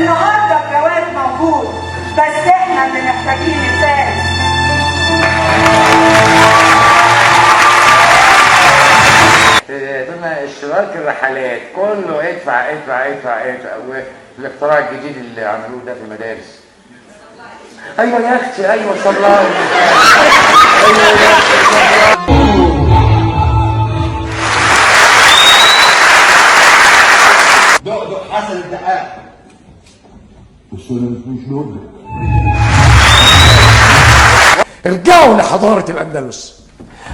النهارده الجواز موجود، بس احنا اللي محتاجين نساعد. ضمن اشتراك الرحلات كله ادفع ادفع ادفع ادفع، والاختراع الجديد اللي عملوه ده في المدارس. ايوه يا اختي، ايوه صلاح. ايوه يا اختي دق حسن الدقاق. بس انا مش دق. ارجعوا لحضارة الأندلس.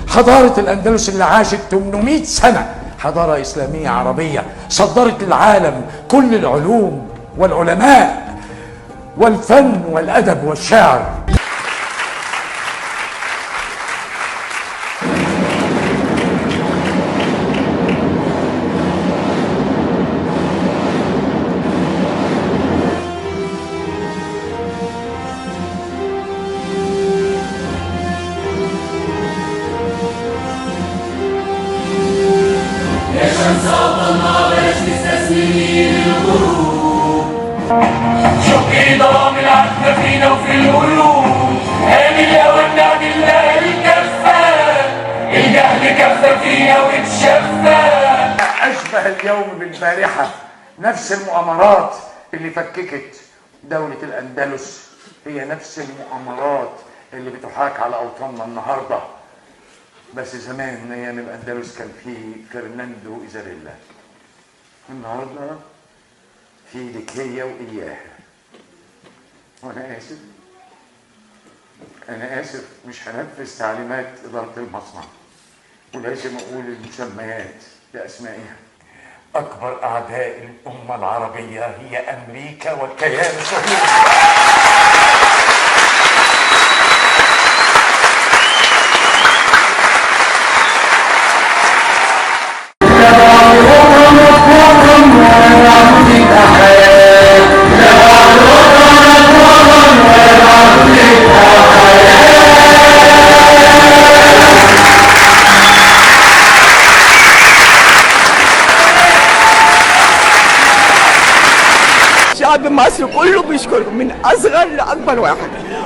حضارة الأندلس اللي عاشت 800 سنة، حضارة إسلامية عربية صدرت للعالم كل العلوم والعلماء والفن والأدب والشعر. شق ضام العتمة فينا وفي القلوب، آمن لو نعمل لها الكفة، الجهل كفة فينا واتشفى. أشبه اليوم بالبارحة، نفس المؤامرات اللي فككت دولة الأندلس هي نفس المؤامرات اللي بتحاك على أوطاننا النهاردة. بس زمان أيام الأندلس كان في فرناندو إيزابيلا، النهارده في لكية وإياها. وأنا آسف، أنا آسف، مش هنفذ تعليمات إدارة المصنع، ولازم أقول المسميات بأسمائها. أكبر أعداء الأمة العربية هي أمريكا والكيان الصهيوني. شعب مصر كله بيشكركم من اصغر لاكبر واحد،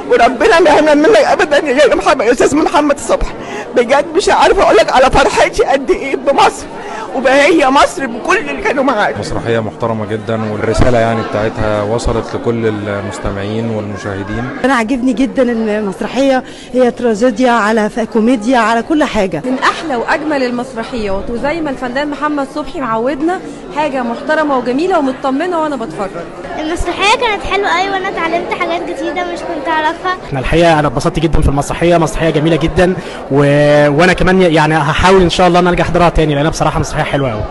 وربنا ما يهمنا منك ابدا يا محمد يا استاذ محمد صبحي. بجد مش عارفه اقول لك على فرحتي قد ايه بمصر وبهي مصر بكل اللي كانوا معاك. مسرحيه محترمه جدا، والرساله يعني بتاعتها وصلت لكل المستمعين والمشاهدين. انا عاجبني جدا المسرحيه، هي تراجيديا على كوميديا على كل حاجه، من احلى واجمل المسرحيات، وزي ما الفنان محمد صبحي معودنا حاجه محترمه وجميله ومطمنه وانا بتفرج. المسرحيه كانت حلوه قوي وانا اتعلمت حاجات جديده مش كنت اعرفها. احنا الحقيقه انا اتبسطت جدا في المسرحيه، مسرحيه جميله جدا وانا كمان يعني هحاول ان شاء الله ان ارجع احضرها تاني، لانها بصراحه مسرحيه حلوه قوي.